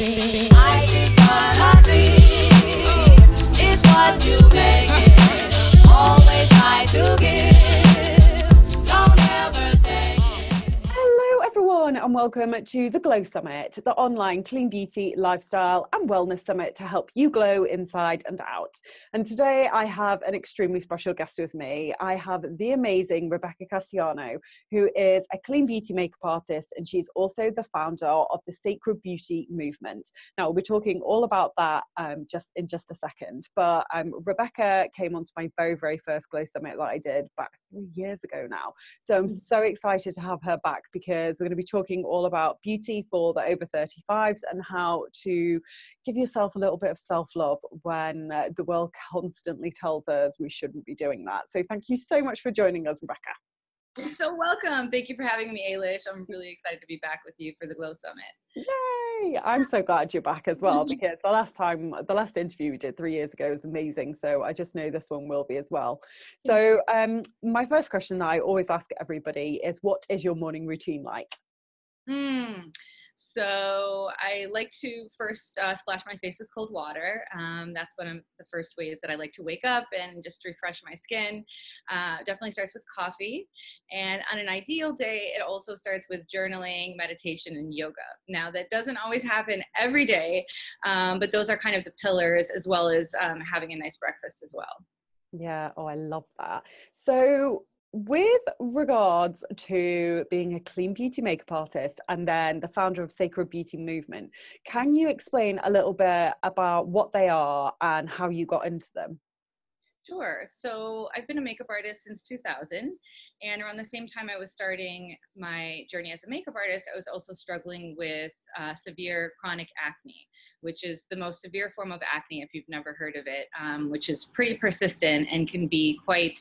Life is what I think, it's what you make it. Always try to give, don't ever take it. Hello everyone and welcome to the Glow Summit, the online clean beauty, lifestyle and wellness summit to help you glow inside and out. And today I have an extremely special guest with me. I have the amazing Rebecca Casciano, who is a clean beauty makeup artist, and she's also the founder of the Sacred Beauty movement. Now we'll be talking all about that just in a second, but Rebecca came onto my very first Glow Summit that I did back 3 years ago now. So I'm so excited to have her back, because we're going to be talking all about beauty for the over 35s and how to give yourself a little bit of self-love when the world constantly tells us we shouldn't be doing that. So thank you so much for joining us, Rebecca. You're so welcome. Thank you for having me, Ailish. I'm really excited to be back with you for the Glow Summit. Yay! I'm so glad you're back as well, because the last interview we did 3 years ago was amazing. So I just know this one will be as well. So my first question that I always ask everybody is, what is your morning routine like? So I like to first splash my face with cold water. That's one of the first ways that I like to wake up and just refresh my skin. Definitely starts with coffee. And on an ideal day, it also starts with journaling, meditation, and yoga. Now, that doesn't always happen every day, but those are kind of the pillars, as well as having a nice breakfast as well. Yeah, oh, I love that. So with regards to being a clean beauty makeup artist and then the founder of Sacred Beauty movement, can you explain a little bit about what they are and how you got into them? Sure. So I've been a makeup artist since 2000, and around the same time I was starting my journey as a makeup artist, I was also struggling with severe chronic acne, which is the most severe form of acne, if you've never heard of it, which is pretty persistent and can be quite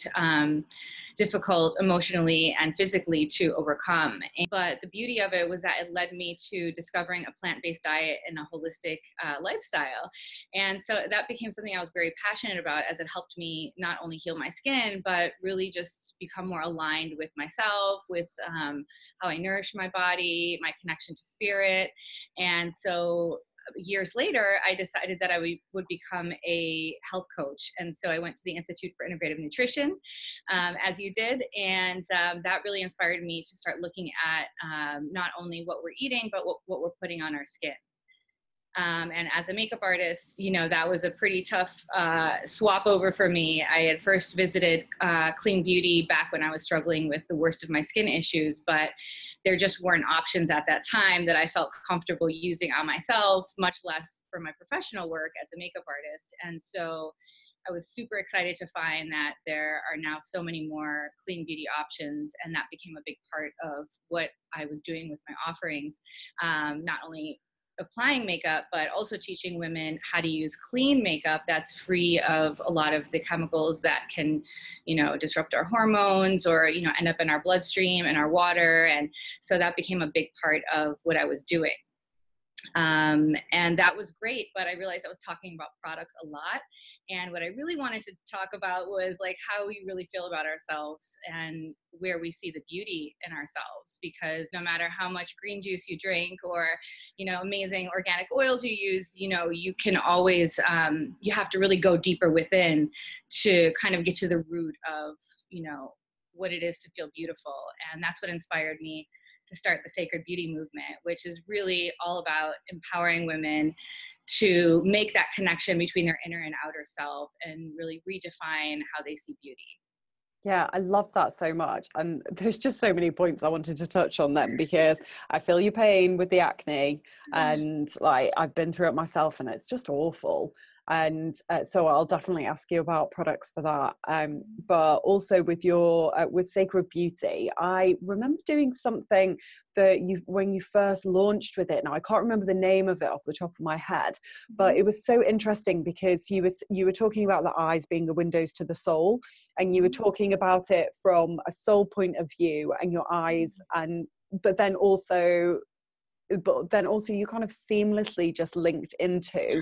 difficult emotionally and physically to overcome. But the beauty of it was that it led me to discovering a plant-based diet and a holistic lifestyle. And so that became something I was very passionate about, as it helped me not only heal my skin, but really just become more aligned with myself, with how I nourish my body, my connection to spirit. And so years later, I decided that I would become a health coach. And so I went to the Institute for Integrative Nutrition, as you did. And that really inspired me to start looking at not only what we're eating, but what we're putting on our skin. And as a makeup artist, you know, that was a pretty tough swap over for me. I had first visited Clean Beauty back when I was struggling with the worst of my skin issues, but there just weren't options at that time that I felt comfortable using on myself, much less for my professional work as a makeup artist. And so I was super excited to find that there are now so many more clean beauty options, and that became a big part of what I was doing with my offerings, not only applying makeup, but also teaching women how to use clean makeup that's free of a lot of the chemicals that can, you know, disrupt our hormones or, you know, end up in our bloodstream and our water. And so that became a big part of what I was doing. And that was great, but I realized I was talking about products a lot. And what I really wanted to talk about was like how we really feel about ourselves and where we see the beauty in ourselves, because no matter how much green juice you drink or, you know, amazing organic oils you use, you know, you can always, you have to really go deeper within to kind of get to the root of, you know, what it is to feel beautiful. And that's what inspired me to start the Sacred Beauty movement, which is really all about empowering women to make that connection between their inner and outer self and really redefine how they see beauty. Yeah, I love that so much. And there's just so many points I wanted to touch on them, because I feel your pain with the acne, and like I've been through it myself and it's just awful. And so I'll definitely ask you about products for that. But also with your with Sacred Beauty, I remember doing something that when you first launched with it. Now I can't remember the name of it off the top of my head, but it was so interesting because you were talking about the eyes being the windows to the soul, and you were talking about it from a soul point of view and your eyes, but then also you kind of seamlessly just linked into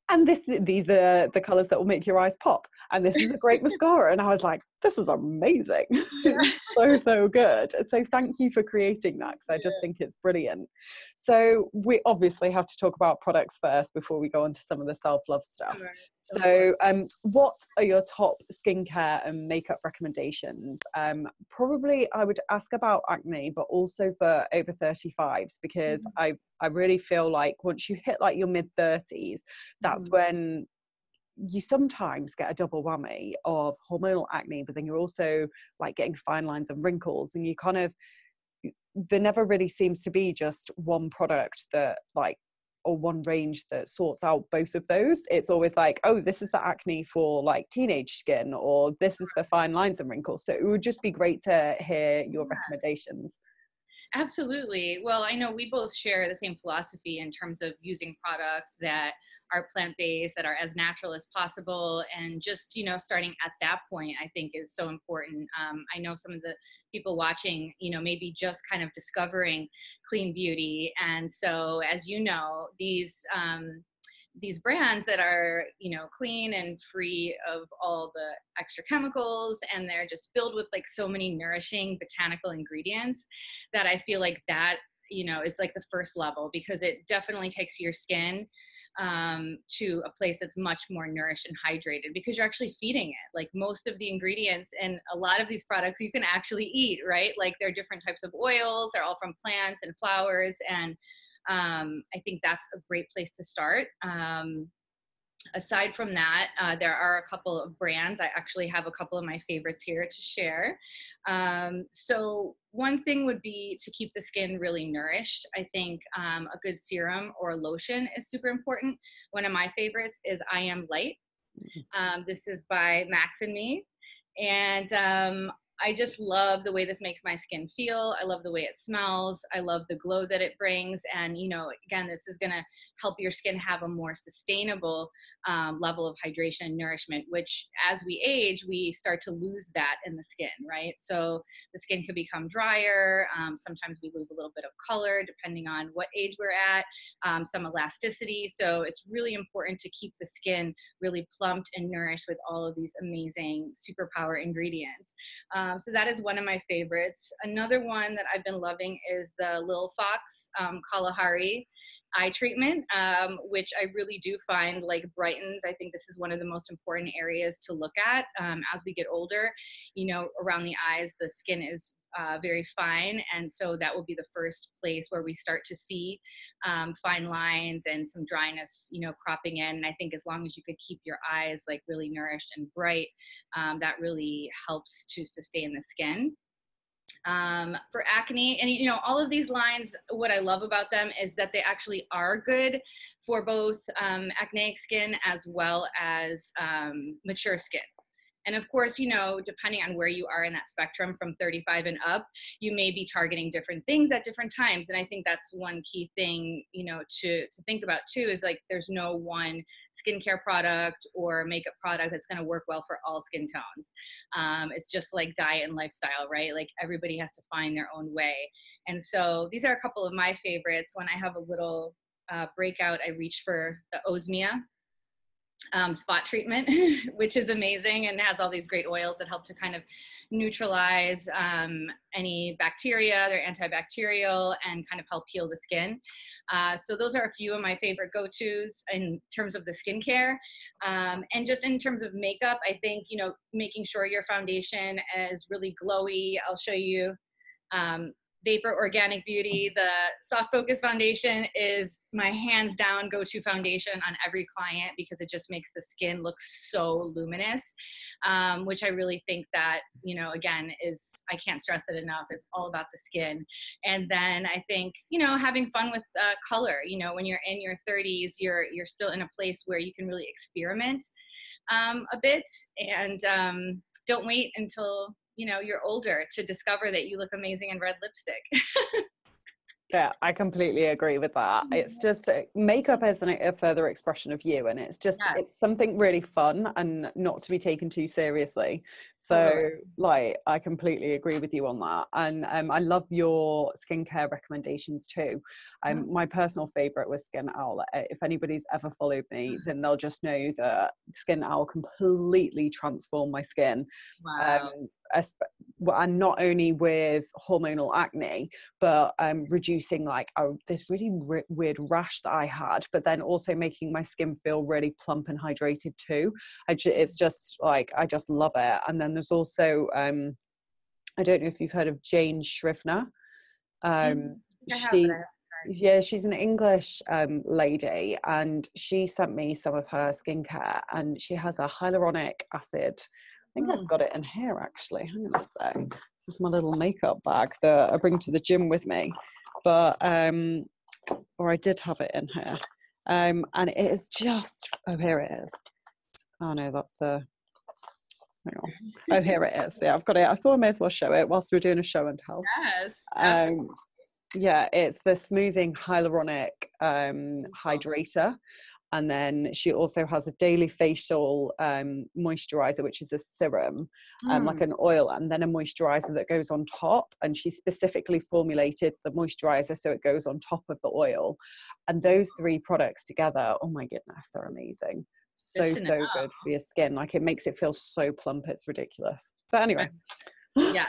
and these are the colors that will make your eyes pop, and this is a great mascara. And I was like, this is amazing. Yeah. So good. So thank you for creating that, because I just think it's brilliant. So we obviously have to talk about products first before we go on to some of the self-love stuff. Sure. So what are your top skincare and makeup recommendations? Probably I would ask about acne, but also for over 35s, because I really feel like once you hit like your mid-30s, that's when you sometimes get a double whammy of hormonal acne, but then you're also like getting fine lines and wrinkles, and you kind of, there never really seems to be just one product that like, or one range that sorts out both of those. It's always like, oh, this is the acne for like teenage skin, or this is for fine lines and wrinkles. So it would just be great to hear your recommendations. Absolutely. Well, I know we both share the same philosophy in terms of using products that are plant-based, that are as natural as possible. And just, you know, starting at that point, I think is so important. I know some of the people watching, you know, maybe just kind of discovering clean beauty. And so, as you know, these brands that are, you know, clean and free of all the extra chemicals, and they're just filled with like so many nourishing botanical ingredients, that I feel like that, you know, is like the first level, because it definitely takes your skin to a place that's much more nourished and hydrated, because you're actually feeding it. Like most of the ingredients in a lot of these products you can actually eat, right? Like they're different types of oils, they're all from plants and flowers, and I think that's a great place to start. Aside from that, there are a couple of brands. I actually have a couple of my favorites here to share. So one thing would be to keep the skin really nourished. I think a good serum or lotion is super important. One of my favorites is I Am Light. This is by Max and Me. And I just love the way this makes my skin feel. I love the way it smells. I love the glow that it brings. And, you know, again, this is going to help your skin have a more sustainable level of hydration and nourishment, which as we age, we start to lose that in the skin, right? So the skin could become drier. Sometimes we lose a little bit of color depending on what age we're at, some elasticity. So it's really important to keep the skin really plumped and nourished with all of these amazing superpower ingredients. So that is one of my favorites. Another one that I've been loving is the Lil Fox Kalahari eye treatment, which I really do find like brightens. I think this is one of the most important areas to look at as we get older. You know, around the eyes, the skin is very fine, and so that will be the first place where we start to see fine lines and some dryness, you know, cropping in. And I think as long as you could keep your eyes like really nourished and bright, that really helps to sustain the skin. For acne, and you know, all of these lines, what I love about them is that they actually are good for both acneic skin as well as mature skin. And of course, you know, depending on where you are in that spectrum from 35 and up, you may be targeting different things at different times. And I think that's one key thing, you know, to think about too, is like there's no one skincare product or makeup product that's going to work well for all skin tones. It's just like diet and lifestyle, right? Like everybody has to find their own way. And so these are a couple of my favorites. When I have a little breakout, I reach for the Osmia spot treatment, which is amazing and has all these great oils that help to kind of neutralize any bacteria. They're antibacterial and kind of help heal the skin. So those are a few of my favorite go-tos in terms of the skincare. And just in terms of makeup, I think, you know, making sure your foundation is really glowy. I'll show you Vapour Organic Beauty. The Soft Focus Foundation is my hands down go-to foundation on every client because it just makes the skin look so luminous, which I really think that, you know, again, is, I can't stress it enough. It's all about the skin. And then I think, you know, having fun with color, you know, when you're in your 30s, you're still in a place where you can really experiment a bit, and don't wait until, you know, you're older to discover that you look amazing in red lipstick. Yeah, I completely agree with that. It's just makeup isn't a further expression of you, and it's just Yeah, it's something really fun and not to be taken too seriously. totally. So like I completely agree with you on that. And I love your skincare recommendations too. My personal favorite was Skin Owl. If anybody's ever followed me, then they'll just know that Skin Owl completely transformed my skin. Wow. And not only with hormonal acne, but reducing like this really weird rash that I had, but then also making my skin feel really plump and hydrated too. It's just like, I just love it. And then there's also, I don't know if you've heard of Jane Shrivner. I have, but I She, haven't tried. yeah, she's an English lady, and she sent me some of her skincare, and she has a hyaluronic acid. I think I've got it in here actually. Hang on a sec. This is my little makeup bag that I bring to the gym with me. But or I did have it in here. And it is just, oh, here it is. Oh no, that's the, hang on. Oh, here it is. Yeah, I've got it. I thought I may as well show it whilst we're doing a show and tell. Yes, absolutely. Yeah, it's the smoothing hyaluronic hydrator. And then she also has a daily facial moisturizer, which is a serum, like an oil, and then a moisturizer that goes on top. And she specifically formulated the moisturizer so it goes on top of the oil. And those three products together, oh my goodness, they're amazing. So good for your skin. Like it makes it feel so plump, it's ridiculous. But anyway. Yeah.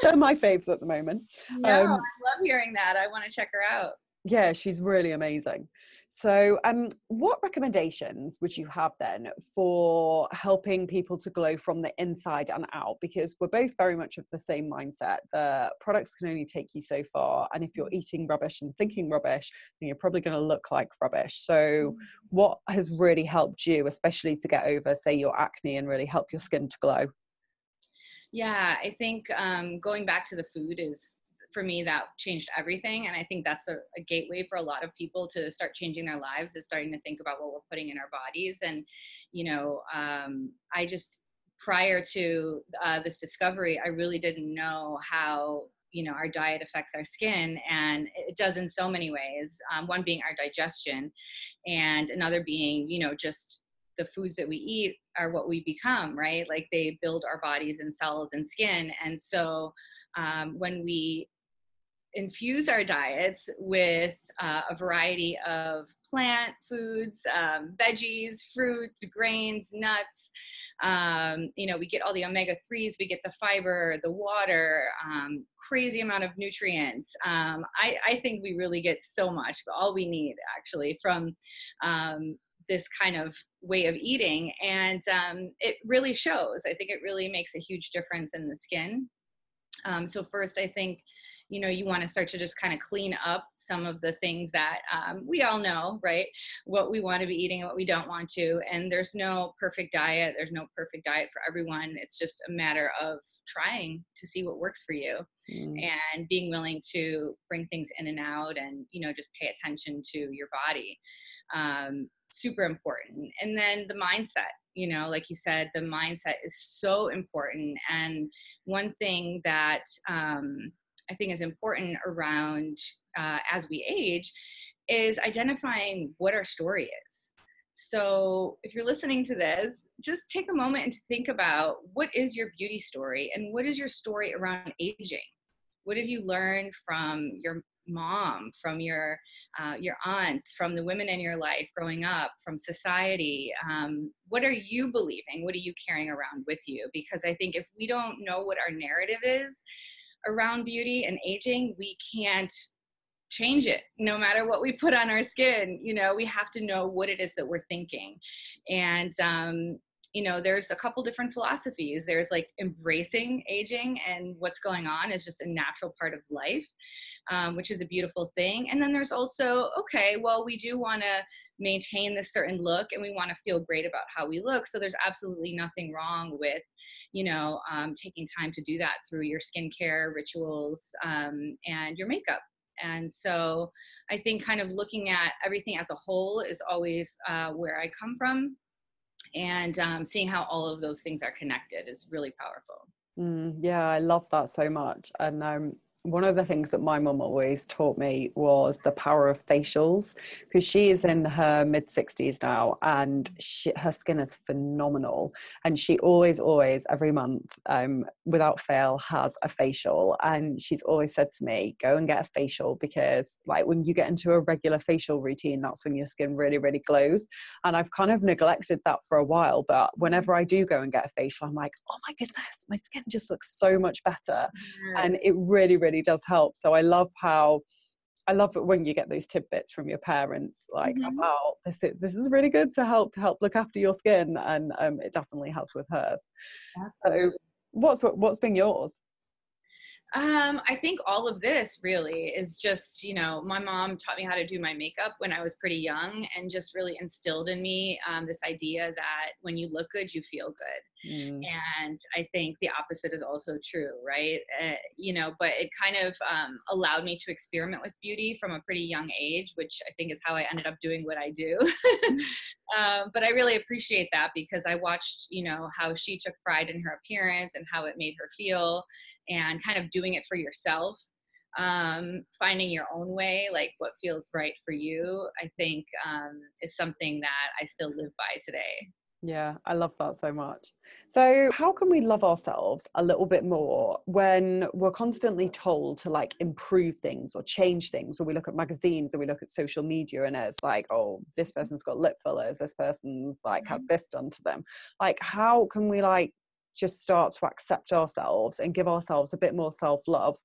They're my faves at the moment. No, I love hearing that. I want to check her out. Yeah, she's really amazing. So what recommendations would you have then for helping people to glow from the inside and out? Because we're both very much of the same mindset. The products can only take you so far. And if you're eating rubbish and thinking rubbish, then you're probably going to look like rubbish. So what has really helped you, especially to get over, say, your acne and really help your skin to glow? Yeah, I think going back to the food is, for me, that changed everything. And I think that's a gateway for a lot of people to start changing their lives, is starting to think about what we're putting in our bodies. And, you know, I just, prior to this discovery, I really didn't know how, you know, our diet affects our skin, and it does in so many ways. One being our digestion, and another being, you know, just the foods that we eat are what we become, right? Like they build our bodies and cells and skin. And so when we infuse our diets with a variety of plant foods, veggies, fruits, grains, nuts, you know, we get all the omega-3s, we get the fiber, the water, crazy amount of nutrients. I think we really get so much, all we need actually from this kind of way of eating. And it really shows. I think it really makes a huge difference in the skin. So first, I think, you know, you want to start to just kind of clean up some of the things that we all know, right? What we want to be eating and what we don't want to. And there's no perfect diet. There's no perfect diet for everyone. It's just a matter of trying to see what works for you and being willing to bring things in and out, and, you know, just pay attention to your body. Super important. And then the mindset, you know, like you said, the mindset is so important. And one thing that I think is important around as we age is identifying what our story is. So if you're listening to this, just take a moment and think about, what is your beauty story, and what is your story around aging? What have you learned from your mom, from your aunts, from the women in your life growing up, from society? What are you believing? What are you carrying around with you? Because I think if we don't know what our narrative is around beauty and aging, we can't change it. No matter what we put on our skin, you know, we have to know what it is that we're thinking. And you know, there's a couple different philosophies. There's like embracing aging and what's going on is just a natural part of life, which is a beautiful thing. And then there's also, okay, well, we do want to maintain this certain look and we want to feel great about how we look. So there's absolutely nothing wrong with, you know, taking time to do that through your skincare rituals and your makeup. And so I think kind of looking at everything as a whole is always where I come from. And seeing how all of those things are connected is really powerful. Yeah, I love that so much. And one of the things that my mum always taught me was the power of facials, because she is in her mid 60s now, and her skin is phenomenal, and she always every month without fail has a facial. And she's always said to me, go and get a facial, because like when you get into a regular facial routine, that's when your skin really glows. And I've kind of neglected that for a while, but whenever I do go and get a facial, I'm like, oh my goodness, my skin just looks so much better. And it really does help. So I love it when you get those tidbits from your parents, like, about this is really good to help look after your skin. And it definitely has with hers. Absolutely. So what's been yours? I think all of this really is just, my mom taught me how to do my makeup when I was pretty young, and just really instilled in me this idea that when you look good, you feel good. And I think the opposite is also true, right? But it kind of allowed me to experiment with beauty from a pretty young age, which I think is how I ended up doing what I do. But I really appreciate that, because I watched, how she took pride in her appearance and how it made her feel, and kind of doing it for yourself, finding your own way, like what feels right for you, I think is something that I still live by today. Yeah, I love that so much. So how can we love ourselves a little bit more when we're constantly told to like improve things or change things, or we look at magazines or we look at social media and it's like, oh, this person's got lip fillers, this person's like had this done to them. Like, how can we like just start to accept ourselves and give ourselves a bit more self-love,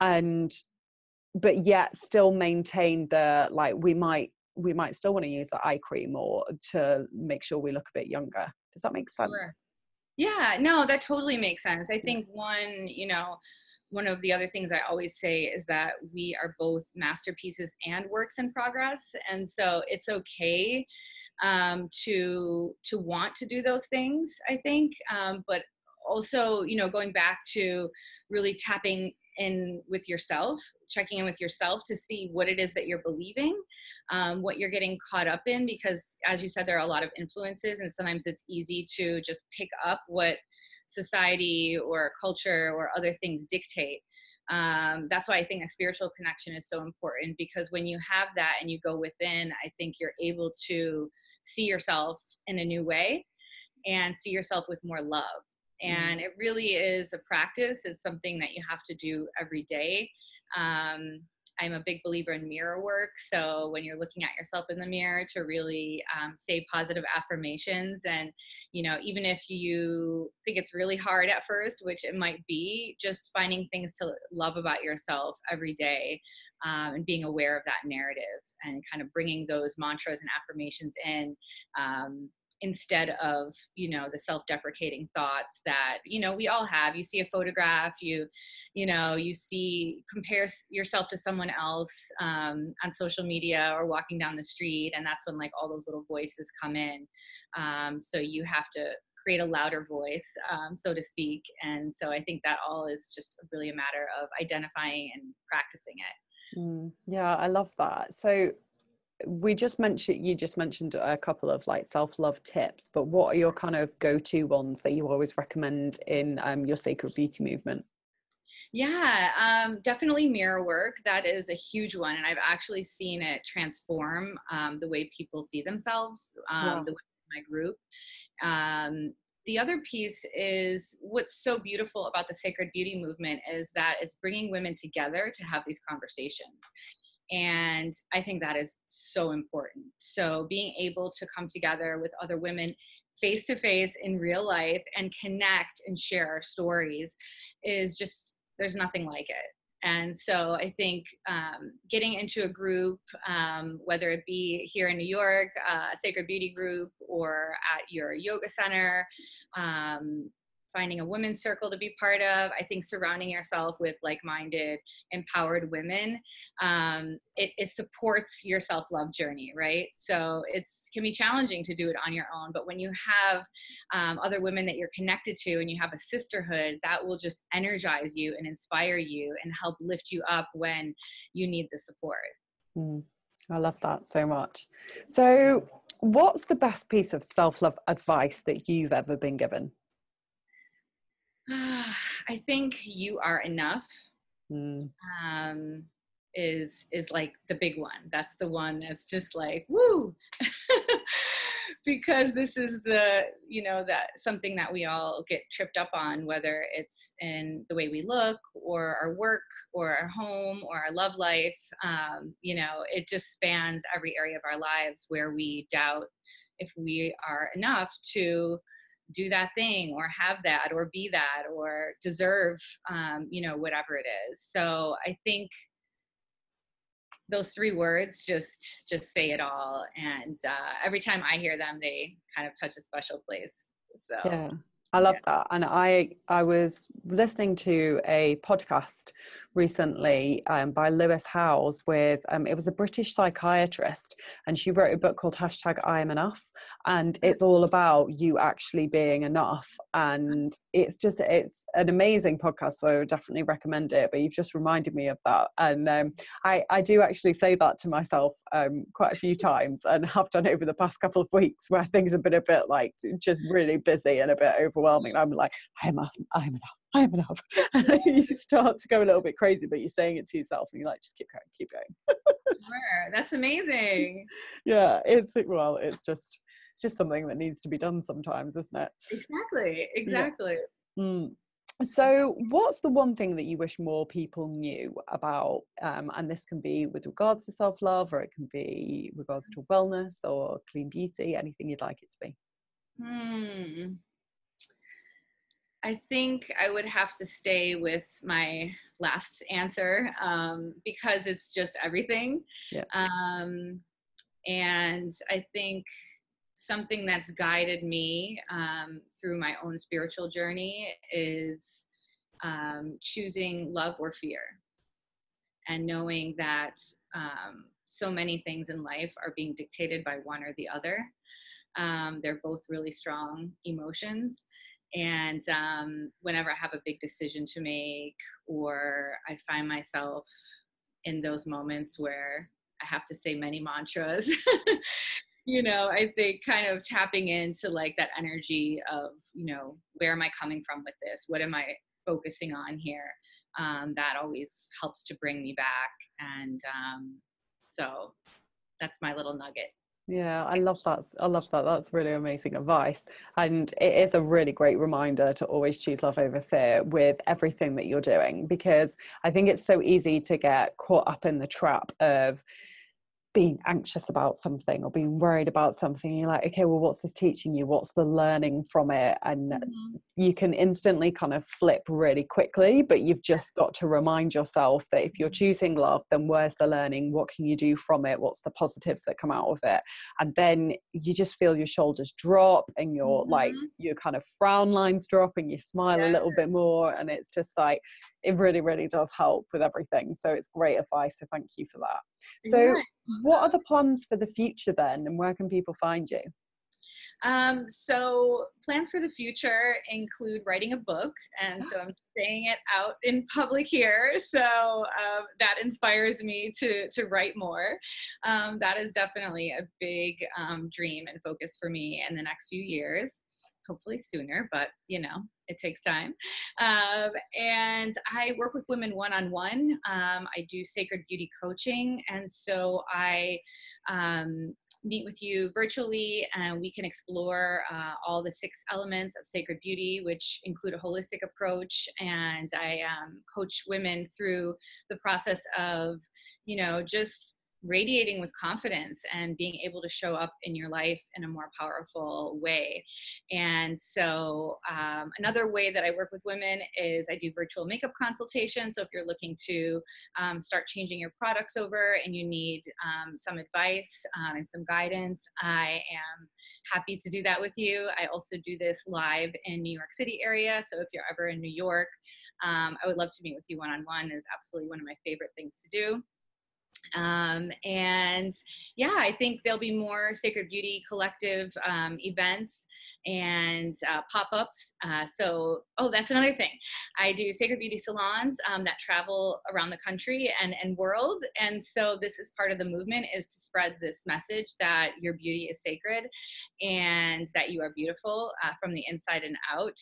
but yet still maintain the, like, we might still want to use the eye cream or to make sure we look a bit younger. Does that make sense? Sure. Yeah, no, that totally makes sense. I think one of the other things I always say is that we are both masterpieces and works in progress. And so it's okay to want to do those things, I think. But also, going back to really tapping in with yourself, checking in with yourself to see what it is that you're believing, what you're getting caught up in, because as you said, there are a lot of influences, and sometimes it's easy to just pick up what society or culture or other things dictate. That's why I think a spiritual connection is so important, because when you have that and you go within, I think you're able to see yourself in a new way and see yourself with more love. And it really is a practice. It's something that you have to do every day. I'm a big believer in mirror work. So when you're looking at yourself in the mirror, to really say positive affirmations. And, even if you think it's really hard at first, which it might be, just finding things to love about yourself every day, and being aware of that narrative and kind of bringing those mantras and affirmations in, instead of, the self-deprecating thoughts that, we all have. You see a photograph, you compare yourself to someone else on social media or walking down the street. And that's when like all those little voices come in. So you have to create a louder voice, so to speak. And so I think that all is just really a matter of identifying and practicing it. Yeah, I love that. So you just mentioned a couple of like self-love tips, but what are your kind of go-to ones that you always recommend in your sacred beauty movement? Yeah, definitely mirror work. That is a huge one. And I've actually seen it transform the way people see themselves, the way in my group. The other piece is what's so beautiful about the sacred beauty movement is that it's bringing women together to have these conversations. And I think that is so important. So being able to come together with other women face to face in real life and connect and share our stories is just, there's nothing like it. And so I think getting into a group, whether it be here in New York, a sacred beauty group, or at your yoga center, finding a women's circle to be part of, I think surrounding yourself with like-minded, empowered women, it supports your self-love journey, right? So it can be challenging to do it on your own, but when you have other women that you're connected to and you have a sisterhood, that will just energize you and inspire you and help lift you up when you need the support. I love that so much. So what's the best piece of self-love advice that you've ever been given? I think you are enough. Mm. Is like the big one. That's the one that's just like, woo. Because this is the, you know, that something that we all get tripped up on, whether it's in the way we look or our work or our home or our love life. You know, it just spans every area of our lives where we doubt if we are enough to do that thing or have that or be that or deserve, you know, whatever it is. So I think those three words just say it all. And every time I hear them, they kind of touch a special place. So Yeah, I love that. And I was listening to a podcast recently by Lewis Howes with, it was a British psychiatrist, and she wrote a book called #I Am Enough. And it's all about you actually being enough. And it's an amazing podcast. So I would definitely recommend it. But you've just reminded me of that. And I do actually say that to myself quite a few times, and have done over the past couple of weeks, where things have been a bit like just really busy and a bit overwhelming. I'm like, I'm enough. And you start to go a little bit crazy, but you're saying it to yourself and you're like, just keep going. sure. That's amazing. Yeah, it's just something that needs to be done sometimes, isn't it? Exactly. Yeah. So what's the one thing that you wish more people knew about, and this can be with regards to self-love, or it can be regards to wellness or clean beauty, anything you'd like it to be? I think I would have to stay with my last answer, because it's just everything. Yeah. And I think something that's guided me through my own spiritual journey is choosing love or fear, and knowing that so many things in life are being dictated by one or the other. They're both really strong emotions. And whenever I have a big decision to make, or I find myself in those moments where I have to say many mantras, you know, I think kind of tapping into like that energy of, you know, where am I coming from with this? What am I focusing on here? That always helps to bring me back. And so that's my little nugget. Yeah, I love that. That's really amazing advice. And it is a really great reminder to always choose love over fear with everything that you're doing, because I think it's so easy to get caught up in the trap of being anxious about something or being worried about something. You're like, okay, well, what's this teaching you? What's the learning from it? And you can instantly kind of flip really quickly, but you've just got to remind yourself that if you're choosing love, then where's the learning? What can you do from it? What's the positives that come out of it? And then you just feel your shoulders drop, and your like your kind of frown lines drop, and you smile a little bit more. And it's just like, it really, really does help with everything. So it's great advice. So thank you for that. So what are the plans for the future then, and where can people find you? So plans for the future include writing a book, and so I'm saying it out in public here. So that inspires me to write more. That is definitely a big dream and focus for me in the next few years. Hopefully sooner, but you know, it takes time. And I work with women one-on-one. I do sacred beauty coaching. And so I meet with you virtually, and we can explore all the 6 elements of sacred beauty, which include a holistic approach. And I coach women through the process of, you know, just radiating with confidence and being able to show up in your life in a more powerful way. And so another way that I work with women is I do virtual makeup consultations. So if you're looking to start changing your products over and you need some advice and some guidance, I am happy to do that with you. I also do this live in New York City area. So if you're ever in New York, I would love to meet with you one-on-one. Is absolutely one of my favorite things to do. And yeah, I think there'll be more Sacred Beauty Collective events and pop-ups. Oh, that's another thing. I do Sacred Beauty salons that travel around the country and world. And so this is part of the movement, is to spread this message that your beauty is sacred and that you are beautiful from the inside and out,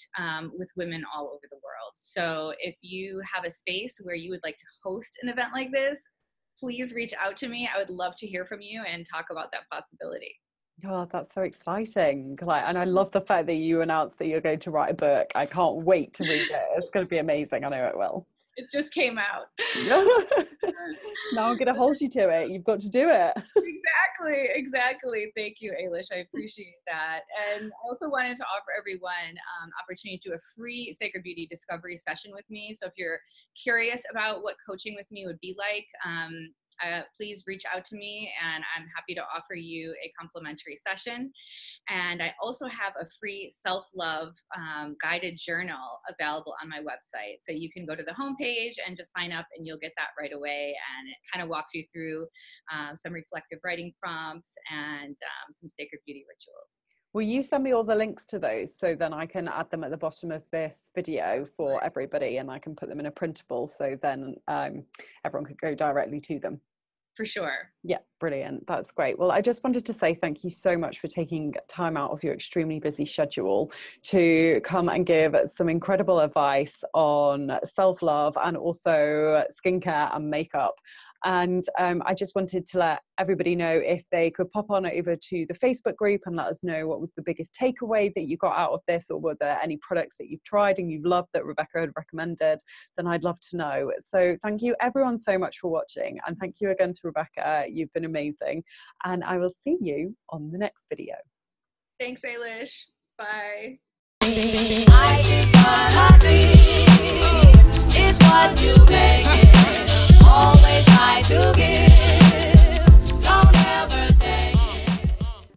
with women all over the world. So if you have a space where you would like to host an event like this, please reach out to me. I would love to hear from you and talk about that possibility. Oh, that's so exciting. And I love the fact that you announced that you're going to write a book. I can't wait to read it. It's going to be amazing. I know it will. It just came out. Now I'm going to hold you to it. You've got to do it. Exactly. Thank you, Ailish. I appreciate that. And I also wanted to offer everyone opportunity to do a free Sacred Beauty discovery session with me. So if you're curious about what coaching with me would be like, please reach out to me and I'm happy to offer you a complimentary session. And I also have a free self-love guided journal available on my website. So you can go to the homepage and just sign up and you'll get that right away. And it kind of walks you through some reflective writing prompts and some sacred beauty rituals. Will you send me all the links to those so then I can add them at the bottom of this video for everybody, and I can put them in a printable so then everyone could go directly to them? For sure. Yeah, brilliant. That's great. Well, I just wanted to say thank you so much for taking time out of your extremely busy schedule to come and give some incredible advice on self-love and also skincare and makeup. And I just wanted to let everybody know if they could pop on over to the Facebook group and let us know what was the biggest takeaway that you got out of this, or were there any products that you've tried and you've loved that Rebecca had recommended, then I'd love to know. So thank you everyone so much for watching, and thank you again to Rebecca. You've been amazing, and I will see you on the next video. Thanks, Ailish. Bye. I just wanna be